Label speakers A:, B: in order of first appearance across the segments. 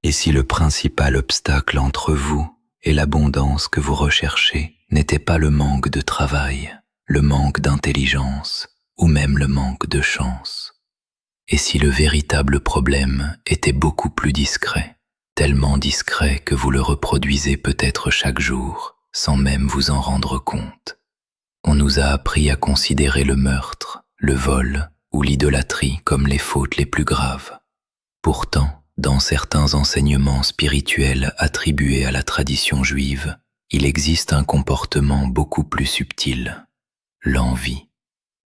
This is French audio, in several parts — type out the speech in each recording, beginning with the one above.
A: Et si le principal obstacle entre vous et l'abondance que vous recherchez n'était pas le manque de travail, le manque d'intelligence ou même le manque de chance? Et si le véritable problème était beaucoup plus discret, tellement discret que vous le reproduisez peut-être chaque jour, sans même vous en rendre compte? On nous a appris à considérer le meurtre, le vol ou l'idolâtrie comme les fautes les plus graves. Pourtant, dans certains enseignements spirituels attribués à la tradition juive, il existe un comportement beaucoup plus subtil, l'envie.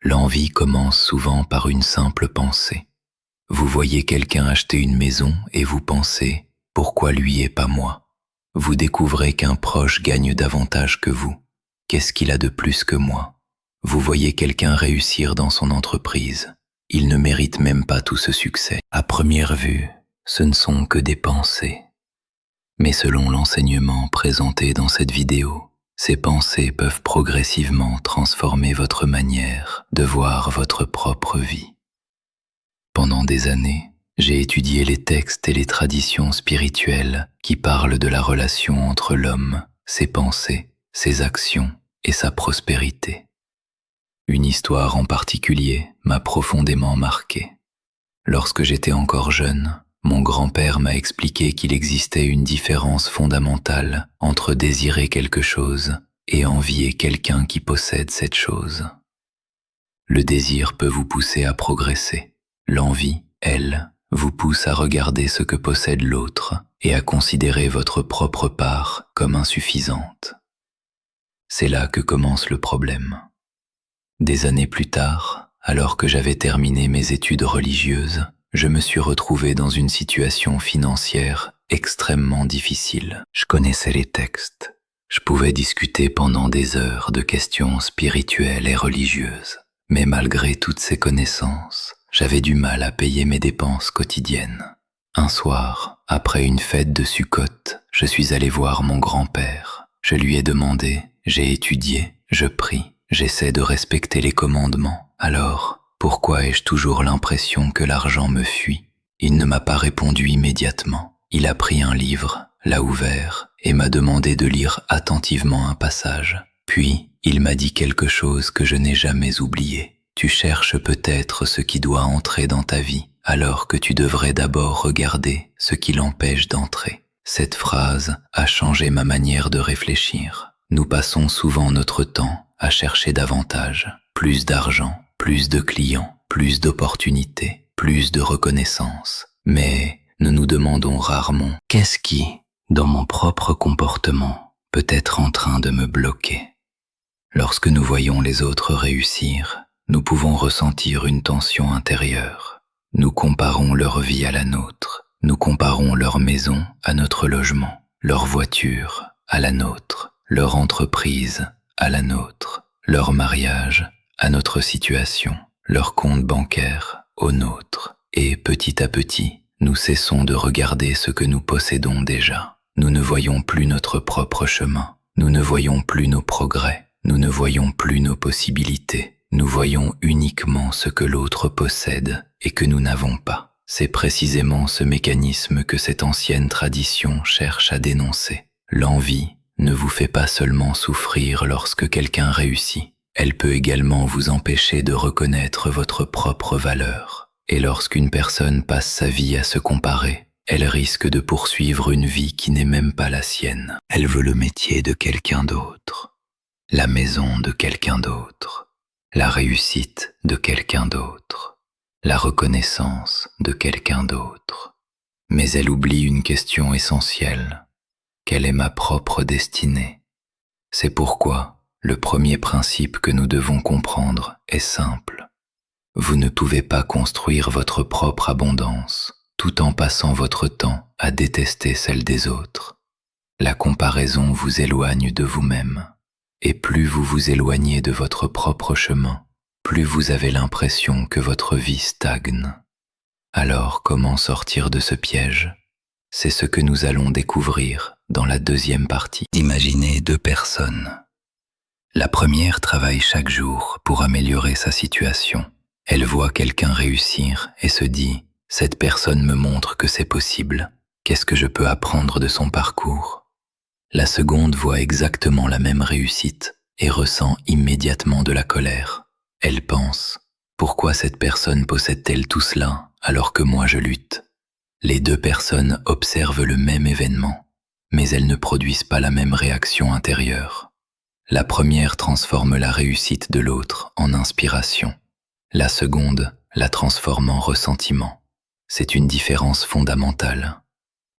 A: L'envie commence souvent par une simple pensée. Vous voyez quelqu'un acheter une maison et vous pensez « pourquoi lui et pas moi ?» Vous découvrez qu'un proche gagne davantage que vous. Qu'est-ce qu'il a de plus que moi? Vous voyez quelqu'un réussir dans son entreprise. Il ne mérite même pas tout ce succès. À première vue, ce ne sont que des pensées. Mais selon l'enseignement présenté dans cette vidéo, ces pensées peuvent progressivement transformer votre manière de voir votre propre vie. Pendant des années, j'ai étudié les textes et les traditions spirituelles qui parlent de la relation entre l'homme, ses pensées, ses actions et sa prospérité. Une histoire en particulier m'a profondément marqué. Lorsque j'étais encore jeune, mon grand-père m'a expliqué qu'il existait une différence fondamentale entre désirer quelque chose et envier quelqu'un qui possède cette chose. Le désir peut vous pousser à progresser. L'envie, elle, vous pousse à regarder ce que possède l'autre et à considérer votre propre part comme insuffisante. C'est là que commence le problème. Des années plus tard, alors que j'avais terminé mes études religieuses, je me suis retrouvé dans une situation financière extrêmement difficile. Je connaissais les textes. Je pouvais discuter pendant des heures de questions spirituelles et religieuses. Mais malgré toutes ces connaissances, j'avais du mal à payer mes dépenses quotidiennes. Un soir, après une fête de Sukkot, je suis allé voir mon grand-père. Je lui ai demandé, j'ai étudié, je prie, j'essaie de respecter les commandements. Alors, pourquoi ai-je toujours l'impression que l'argent me fuit? Il ne m'a pas répondu immédiatement. Il a pris un livre, l'a ouvert et m'a demandé de lire attentivement un passage. Puis, il m'a dit quelque chose que je n'ai jamais oublié. Tu cherches peut-être ce qui doit entrer dans ta vie, alors que tu devrais d'abord regarder ce qui l'empêche d'entrer. Cette phrase a changé ma manière de réfléchir. Nous passons souvent notre temps à chercher davantage, plus d'argent, plus de clients, plus d'opportunités, plus de reconnaissance. Mais nous nous demandons rarement « Qu'est-ce qui, dans mon propre comportement, peut être en train de me bloquer ?» Lorsque nous voyons les autres réussir, nous pouvons ressentir une tension intérieure. Nous comparons leur vie à la nôtre. Nous comparons leur maison à notre logement, leur voiture à la nôtre, leur entreprise à la nôtre, leur mariage à notre situation, leur compte bancaire au nôtre. Et petit à petit, nous cessons de regarder ce que nous possédons déjà. Nous ne voyons plus notre propre chemin. Nous ne voyons plus nos progrès. Nous ne voyons plus nos possibilités. Nous voyons uniquement ce que l'autre possède et que nous n'avons pas. C'est précisément ce mécanisme que cette ancienne tradition cherche à dénoncer. L'envie ne vous fait pas seulement souffrir lorsque quelqu'un réussit. Elle peut également vous empêcher de reconnaître votre propre valeur. Et lorsqu'une personne passe sa vie à se comparer, elle risque de poursuivre une vie qui n'est même pas la sienne. Elle veut le métier de quelqu'un d'autre, la maison de quelqu'un d'autre, la réussite de quelqu'un d'autre, la reconnaissance de quelqu'un d'autre. Mais elle oublie une question essentielle. Quelle est ma propre destinée? C'est pourquoi le premier principe que nous devons comprendre est simple. Vous ne pouvez pas construire votre propre abondance tout en passant votre temps à détester celle des autres. La comparaison vous éloigne de vous-même. Et plus vous vous éloignez de votre propre chemin, plus vous avez l'impression que votre vie stagne. Alors comment sortir de ce piège? C'est ce que nous allons découvrir dans la deuxième partie. Imaginez deux personnes. La première travaille chaque jour pour améliorer sa situation. Elle voit quelqu'un réussir et se dit « Cette personne me montre que c'est possible ». Qu'est-ce que je peux apprendre de son parcours? La seconde voit exactement la même réussite et ressent immédiatement de la colère. Elle pense: pourquoi cette personne possède-t-elle tout cela alors que moi je lutte? Les deux personnes observent le même événement, mais elles ne produisent pas la même réaction intérieure. La première transforme la réussite de l'autre en inspiration. La seconde la transforme en ressentiment. C'est une différence fondamentale.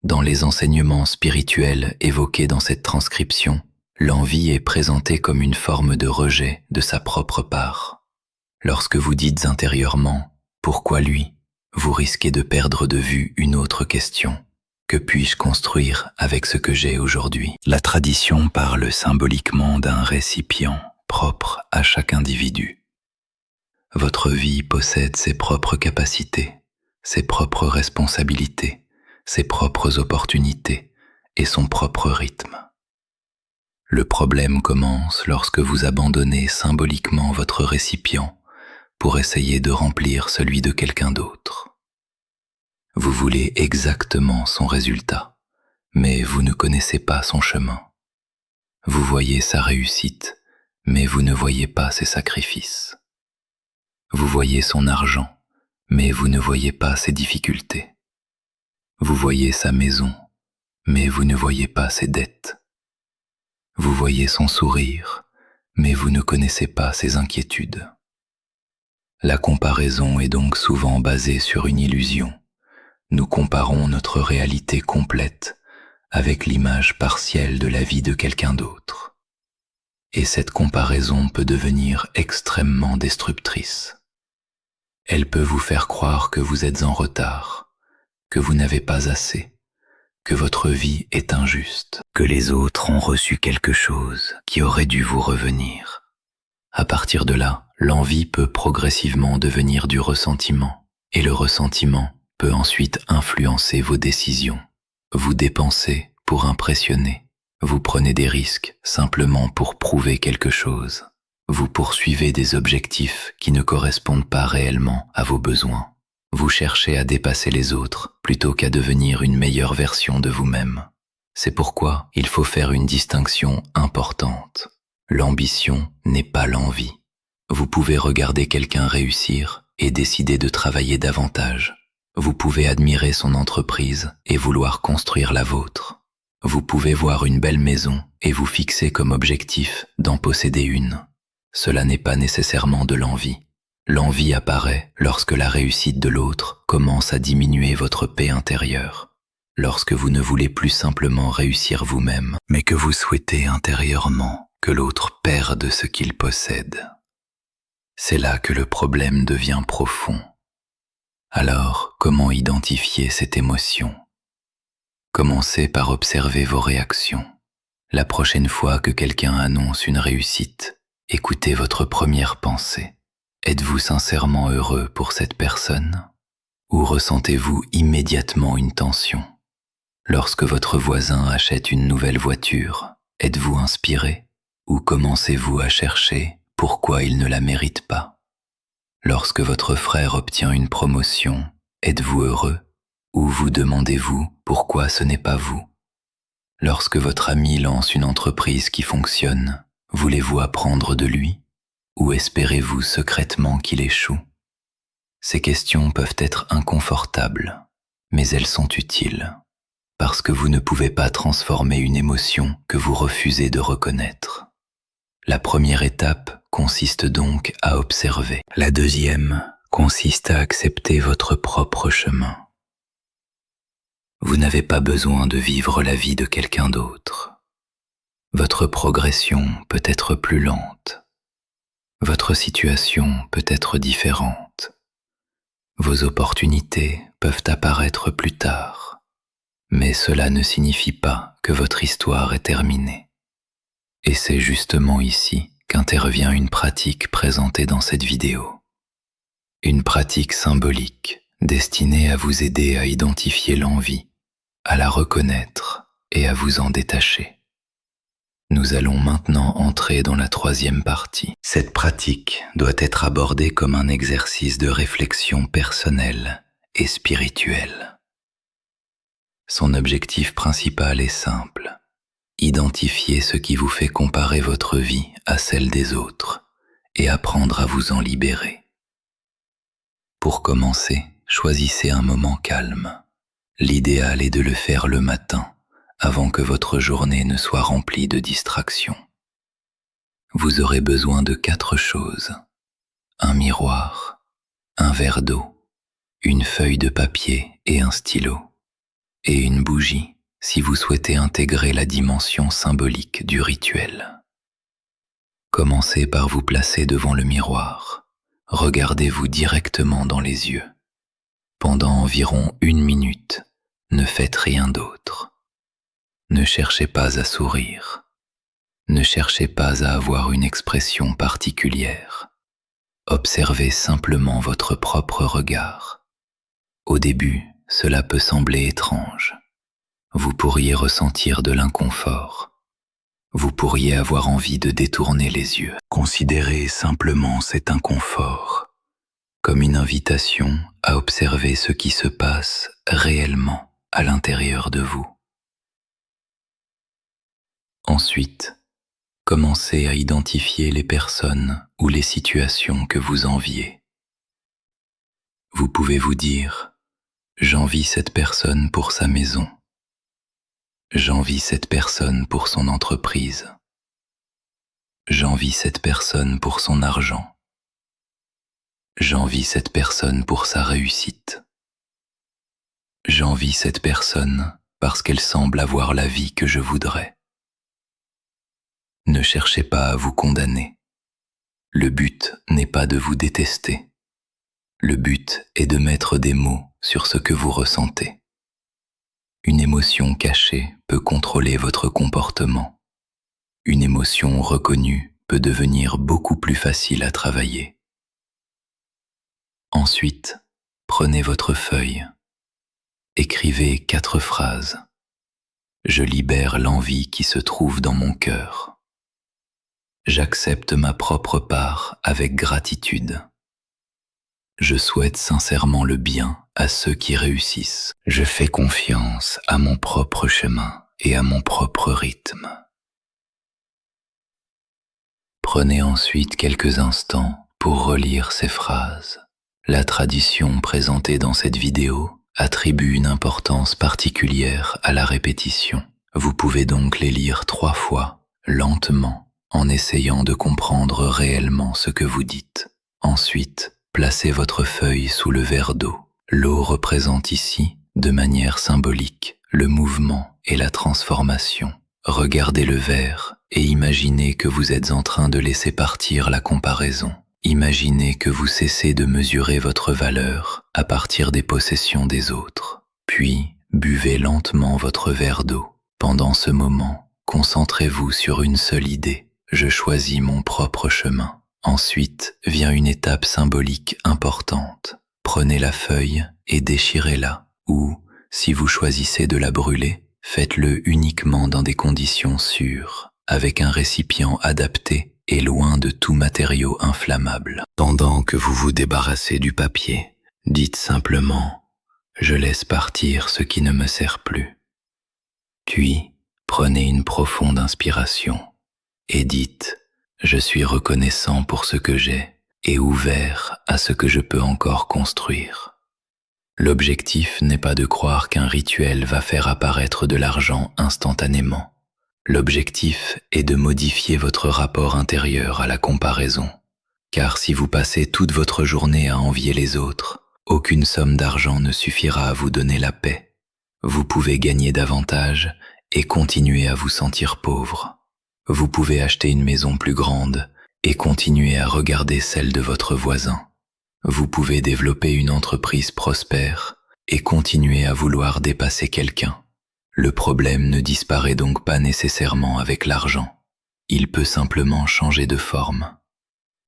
A: Dans les enseignements spirituels évoqués dans cette transcription, l'envie est présentée comme une forme de rejet de sa propre part. Lorsque vous dites intérieurement « pourquoi lui ?», vous risquez de perdre de vue une autre question. Que puis-je construire avec ce que j'ai aujourd'hui? La tradition parle symboliquement d'un récipient propre à chaque individu. Votre vie possède ses propres capacités, ses propres responsabilités, ses propres opportunités et son propre rythme. Le problème commence lorsque vous abandonnez symboliquement votre récipient pour essayer de remplir celui de quelqu'un d'autre. Vous voulez exactement son résultat, mais vous ne connaissez pas son chemin. Vous voyez sa réussite, mais vous ne voyez pas ses sacrifices. Vous voyez son argent, mais vous ne voyez pas ses difficultés. Vous voyez sa maison, mais vous ne voyez pas ses dettes. Vous voyez son sourire, mais vous ne connaissez pas ses inquiétudes. La comparaison est donc souvent basée sur une illusion. Nous comparons notre réalité complète avec l'image partielle de la vie de quelqu'un d'autre. Et cette comparaison peut devenir extrêmement destructrice. Elle peut vous faire croire que vous êtes en retard, que vous n'avez pas assez, que votre vie est injuste, que les autres ont reçu quelque chose qui aurait dû vous revenir. À partir de là, l'envie peut progressivement devenir du ressentiment, et le ressentiment peut ensuite influencer vos décisions. Vous dépensez pour impressionner, vous prenez des risques simplement pour prouver quelque chose. Vous poursuivez des objectifs qui ne correspondent pas réellement à vos besoins. Vous cherchez à dépasser les autres plutôt qu'à devenir une meilleure version de vous-même. C'est pourquoi il faut faire une distinction importante. L'ambition n'est pas l'envie. Vous pouvez regarder quelqu'un réussir et décider de travailler davantage. Vous pouvez admirer son entreprise et vouloir construire la vôtre. Vous pouvez voir une belle maison et vous fixer comme objectif d'en posséder une. Cela n'est pas nécessairement de l'envie. L'envie apparaît lorsque la réussite de l'autre commence à diminuer votre paix intérieure, lorsque vous ne voulez plus simplement réussir vous-même, mais que vous souhaitez intérieurement que l'autre perde ce qu'il possède. C'est là que le problème devient profond. Alors, comment identifier cette émotion? Commencez par observer vos réactions. La prochaine fois que quelqu'un annonce une réussite, écoutez votre première pensée. Êtes-vous sincèrement heureux pour cette personne? Ou ressentez-vous immédiatement une tension? Lorsque votre voisin achète une nouvelle voiture, êtes-vous inspiré? Ou commencez-vous à chercher pourquoi il ne la mérite pas? Lorsque votre frère obtient une promotion, êtes-vous heureux? Ou vous demandez-vous pourquoi ce n'est pas vous? Lorsque votre ami lance une entreprise qui fonctionne, voulez-vous apprendre de lui? Ou espérez-vous secrètement qu'il échoue? Ces questions peuvent être inconfortables, mais elles sont utiles, parce que vous ne pouvez pas transformer une émotion que vous refusez de reconnaître. La première étape consiste donc à observer. La deuxième consiste à accepter votre propre chemin. Vous n'avez pas besoin de vivre la vie de quelqu'un d'autre. Votre progression peut être plus lente. Votre situation peut être différente. Vos opportunités peuvent apparaître plus tard. Mais cela ne signifie pas que votre histoire est terminée. Et c'est justement ici qu'intervient une pratique présentée dans cette vidéo. Une pratique symbolique destinée à vous aider à identifier l'envie, à la reconnaître et à vous en détacher. Nous allons maintenant entrer dans la troisième partie. Cette pratique doit être abordée comme un exercice de réflexion personnelle et spirituelle. Son objectif principal est simple. Identifiez ce qui vous fait comparer votre vie à celle des autres et apprendre à vous en libérer. Pour commencer, choisissez un moment calme. L'idéal est de le faire le matin, avant que votre journée ne soit remplie de distractions. Vous aurez besoin de 4 choses. Un miroir, un verre d'eau, une feuille de papier et un stylo, et une bougie si vous souhaitez intégrer la dimension symbolique du rituel. Commencez par vous placer devant le miroir. Regardez-vous directement dans les yeux. Pendant environ 1 minute, ne faites rien d'autre. Ne cherchez pas à sourire. Ne cherchez pas à avoir une expression particulière. Observez simplement votre propre regard. Au début, cela peut sembler étrange. Vous pourriez ressentir de l'inconfort. Vous pourriez avoir envie de détourner les yeux. Considérez simplement cet inconfort comme une invitation à observer ce qui se passe réellement à l'intérieur de vous. Ensuite, commencez à identifier les personnes ou les situations que vous enviez. Vous pouvez vous dire « J'envie cette personne pour sa maison. J'envie cette personne pour son entreprise. J'envie cette personne pour son argent. J'envie cette personne pour sa réussite. J'envie cette personne parce qu'elle semble avoir la vie que je voudrais. » Ne cherchez pas à vous condamner. Le but n'est pas de vous détester. Le but est de mettre des mots sur ce que vous ressentez. Une émotion cachée peut contrôler votre comportement. Une émotion reconnue peut devenir beaucoup plus facile à travailler. Ensuite, prenez votre feuille. Écrivez 4 phrases. Je libère l'envie qui se trouve dans mon cœur. J'accepte ma propre part avec gratitude. Je souhaite sincèrement le bien à ceux qui réussissent. Je fais confiance à mon propre chemin et à mon propre rythme. Prenez ensuite quelques instants pour relire ces phrases. La tradition présentée dans cette vidéo attribue une importance particulière à la répétition. Vous pouvez donc les lire 3 fois, lentement, en essayant de comprendre réellement ce que vous dites. Ensuite, placez votre feuille sous le verre d'eau. L'eau représente ici, de manière symbolique, le mouvement et la transformation. Regardez le verre et imaginez que vous êtes en train de laisser partir la comparaison. Imaginez que vous cessez de mesurer votre valeur à partir des possessions des autres. Puis, buvez lentement votre verre d'eau. Pendant ce moment, concentrez-vous sur une seule idée. Je choisis mon propre chemin. Ensuite vient une étape symbolique importante. Prenez la feuille et déchirez-la. Ou, si vous choisissez de la brûler, faites-le uniquement dans des conditions sûres, avec un récipient adapté et loin de tout matériau inflammable. Pendant que vous vous débarrassez du papier, dites simplement « Je laisse partir ce qui ne me sert plus ». Puis, prenez une profonde inspiration et dites « Je suis reconnaissant pour ce que j'ai et ouvert à ce que je peux encore construire ». L'objectif n'est pas de croire qu'un rituel va faire apparaître de l'argent instantanément. L'objectif est de modifier votre rapport intérieur à la comparaison. Car si vous passez toute votre journée à envier les autres, aucune somme d'argent ne suffira à vous donner la paix. Vous pouvez gagner davantage et continuer à vous sentir pauvre. Vous pouvez acheter une maison plus grande et continuer à regarder celle de votre voisin. Vous pouvez développer une entreprise prospère et continuer à vouloir dépasser quelqu'un. Le problème ne disparaît donc pas nécessairement avec l'argent. Il peut simplement changer de forme.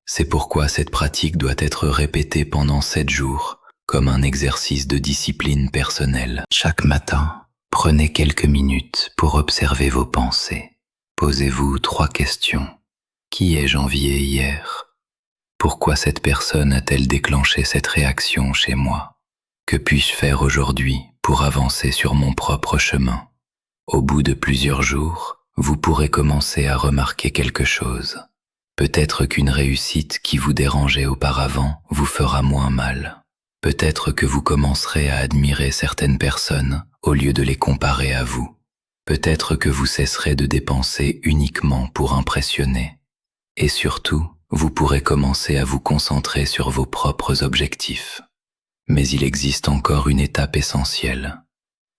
A: C'est pourquoi cette pratique doit être répétée pendant 7 jours, comme un exercice de discipline personnelle. Chaque matin, prenez quelques minutes pour observer vos pensées. Posez-vous 3 questions. Qui ai-je envié hier ? Pourquoi cette personne a-t-elle déclenché cette réaction chez moi ? Que puis-je faire aujourd'hui pour avancer sur mon propre chemin. Au bout de plusieurs jours, vous pourrez commencer à remarquer quelque chose. Peut-être qu'une réussite qui vous dérangeait auparavant vous fera moins mal. Peut-être que vous commencerez à admirer certaines personnes au lieu de les comparer à vous. Peut-être que vous cesserez de dépenser uniquement pour impressionner. Et surtout, vous pourrez commencer à vous concentrer sur vos propres objectifs. Mais il existe encore une étape essentielle,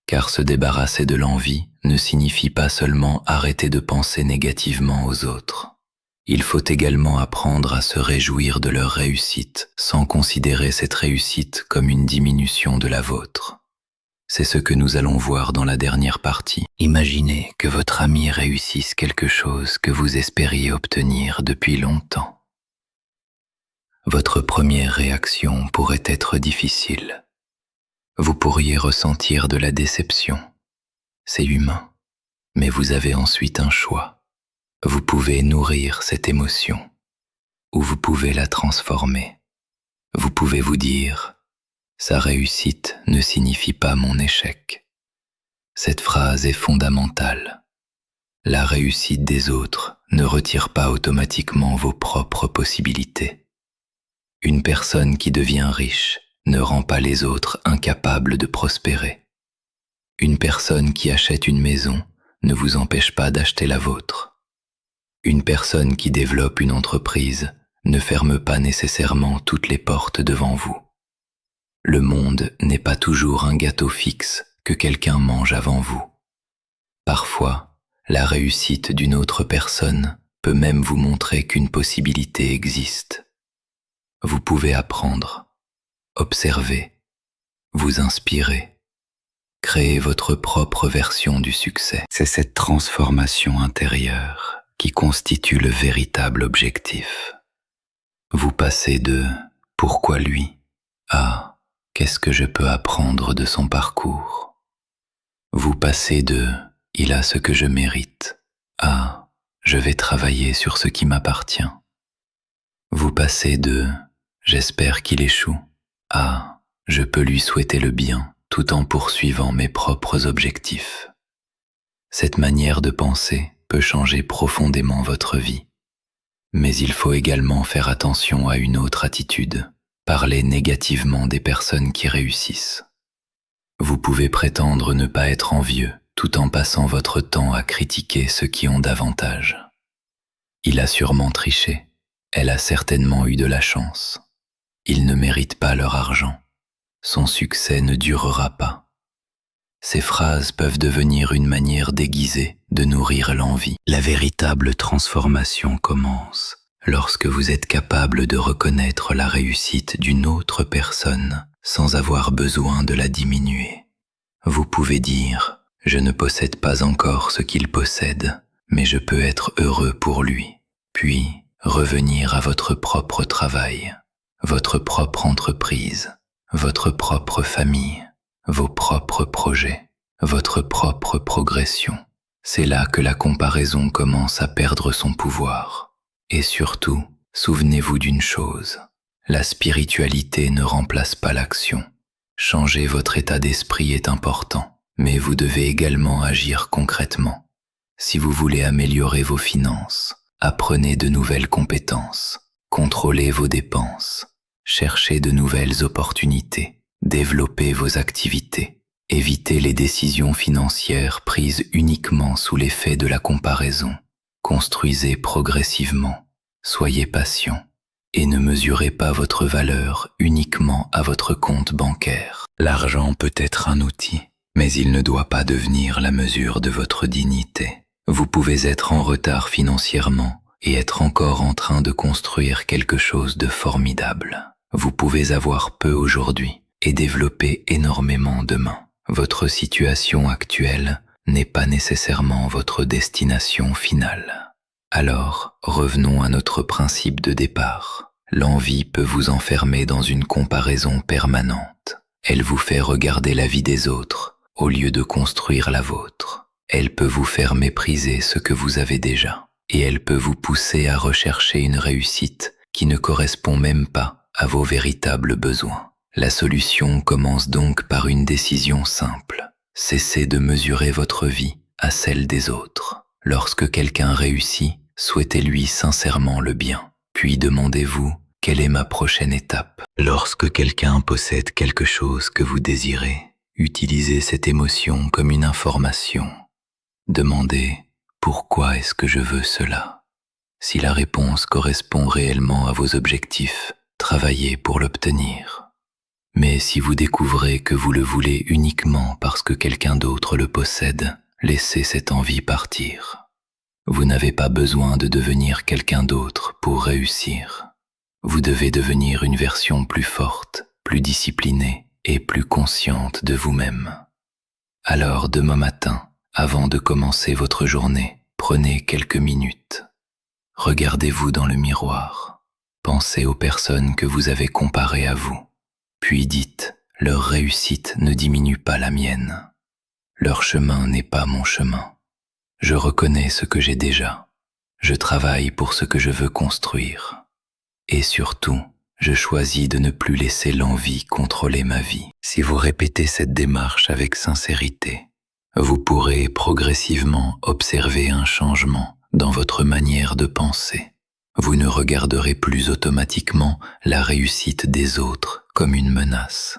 A: car se débarrasser de l'envie ne signifie pas seulement arrêter de penser négativement aux autres. Il faut également apprendre à se réjouir de leur réussite sans considérer cette réussite comme une diminution de la vôtre. C'est ce que nous allons voir dans la dernière partie. Imaginez que votre ami réussisse quelque chose que vous espériez obtenir depuis longtemps. Votre première réaction pourrait être difficile. Vous pourriez ressentir de la déception. C'est humain, mais vous avez ensuite un choix. Vous pouvez nourrir cette émotion, ou vous pouvez la transformer. Vous pouvez vous dire « Sa réussite ne signifie pas mon échec ». Cette phrase est fondamentale. La réussite des autres ne retire pas automatiquement vos propres possibilités. Une personne qui devient riche ne rend pas les autres incapables de prospérer. Une personne qui achète une maison ne vous empêche pas d'acheter la vôtre. Une personne qui développe une entreprise ne ferme pas nécessairement toutes les portes devant vous. Le monde n'est pas toujours un gâteau fixe que quelqu'un mange avant vous. Parfois, la réussite d'une autre personne peut même vous montrer qu'une possibilité existe. Vous pouvez apprendre, observer, vous inspirer, créer votre propre version du succès. C'est cette transformation intérieure qui constitue le véritable objectif. Vous passez de « pourquoi lui » à « qu'est-ce que je peux apprendre de son parcours ?» Vous passez de « il a ce que je mérite » à « je vais travailler sur ce qui m'appartient ». Vous passez de « j'espère qu'il échoue » à « je peux lui souhaiter le bien tout en poursuivant mes propres objectifs ». Cette manière de penser peut changer profondément votre vie. Mais il faut également faire attention à une autre attitude, parler négativement des personnes qui réussissent. Vous pouvez prétendre ne pas être envieux tout en passant votre temps à critiquer ceux qui ont davantage. Il a sûrement triché, elle a certainement eu de la chance. Il ne mérite pas leur argent. Son succès ne durera pas. Ces phrases peuvent devenir une manière déguisée de nourrir l'envie. La véritable transformation commence lorsque vous êtes capable de reconnaître la réussite d'une autre personne sans avoir besoin de la diminuer. Vous pouvez dire « Je ne possède pas encore ce qu'il possède, mais je peux être heureux pour lui », puis revenir à votre propre travail, votre propre entreprise, votre propre famille, vos propres projets, votre propre progression. C'est là que la comparaison commence à perdre son pouvoir. Et surtout, souvenez-vous d'une chose, la spiritualité ne remplace pas l'action. Changer votre état d'esprit est important, mais vous devez également agir concrètement. Si vous voulez améliorer vos finances, apprenez de nouvelles compétences, contrôlez vos dépenses, cherchez de nouvelles opportunités, développez vos activités, évitez les décisions financières prises uniquement sous l'effet de la comparaison, construisez progressivement, soyez patient et ne mesurez pas votre valeur uniquement à votre compte bancaire. L'argent peut être un outil, mais il ne doit pas devenir la mesure de votre dignité. Vous pouvez être en retard financièrement et être encore en train de construire quelque chose de formidable. Vous pouvez avoir peu aujourd'hui et développer énormément demain. Votre situation actuelle n'est pas nécessairement votre destination finale. Alors, revenons à notre principe de départ. L'envie peut vous enfermer dans une comparaison permanente. Elle vous fait regarder la vie des autres au lieu de construire la vôtre. Elle peut vous faire mépriser ce que vous avez déjà. Et elle peut vous pousser à rechercher une réussite qui ne correspond même pas à vos véritables besoins. La solution commence donc par une décision simple. Cessez de mesurer votre vie à celle des autres. Lorsque quelqu'un réussit, souhaitez-lui sincèrement le bien. Puis demandez-vous, quelle est ma prochaine étape? Lorsque quelqu'un possède quelque chose que vous désirez, utilisez cette émotion comme une information. Demandez, pourquoi est-ce que je veux cela? Si la réponse correspond réellement à vos objectifs, travaillez pour l'obtenir. Mais si vous découvrez que vous le voulez uniquement parce que quelqu'un d'autre le possède, laissez cette envie partir. Vous n'avez pas besoin de devenir quelqu'un d'autre pour réussir. Vous devez devenir une version plus forte, plus disciplinée et plus consciente de vous-même. Alors demain matin, avant de commencer votre journée, prenez quelques minutes. Regardez-vous dans le miroir. Pensez aux personnes que vous avez comparées à vous. Puis dites, leur réussite ne diminue pas la mienne. Leur chemin n'est pas mon chemin. Je reconnais ce que j'ai déjà. Je travaille pour ce que je veux construire. Et surtout, je choisis de ne plus laisser l'envie contrôler ma vie. Si vous répétez cette démarche avec sincérité, vous pourrez progressivement observer un changement dans votre manière de penser. Vous ne regarderez plus automatiquement la réussite des autres comme une menace.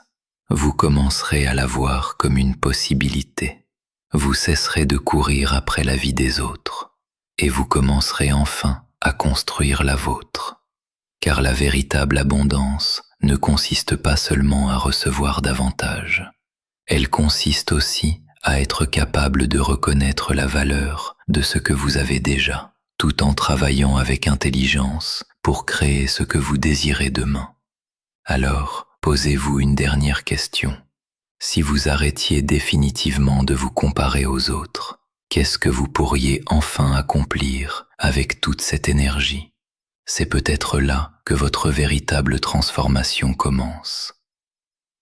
A: Vous commencerez à la voir comme une possibilité. Vous cesserez de courir après la vie des autres et vous commencerez enfin à construire la vôtre. Car la véritable abondance ne consiste pas seulement à recevoir davantage. Elle consiste aussi à être capable de reconnaître la valeur de ce que vous avez déjà, tout en travaillant avec intelligence pour créer ce que vous désirez demain. Alors, posez-vous une dernière question. Si vous arrêtiez définitivement de vous comparer aux autres, qu'est-ce que vous pourriez enfin accomplir avec toute cette énergie? C'est peut-être là que votre véritable transformation commence.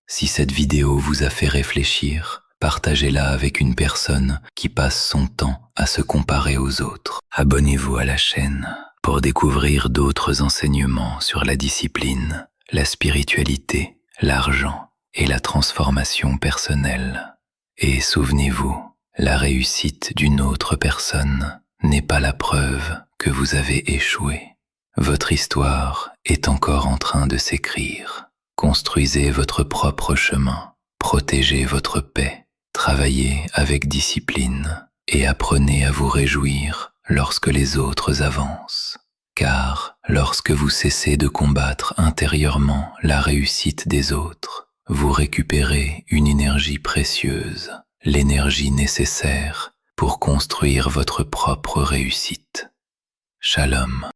A: Si cette vidéo vous a fait réfléchir, partagez-la avec une personne qui passe son temps à se comparer aux autres. Abonnez-vous à la chaîne pour découvrir d'autres enseignements sur la discipline, la spiritualité, l'argent et la transformation personnelle. Et souvenez-vous, la réussite d'une autre personne n'est pas la preuve que vous avez échoué. Votre histoire est encore en train de s'écrire. Construisez votre propre chemin, protégez votre paix, travaillez avec discipline et apprenez à vous réjouir lorsque les autres avancent. Car lorsque vous cessez de combattre intérieurement la réussite des autres, vous récupérez une énergie précieuse, l'énergie nécessaire pour construire votre propre réussite. Shalom.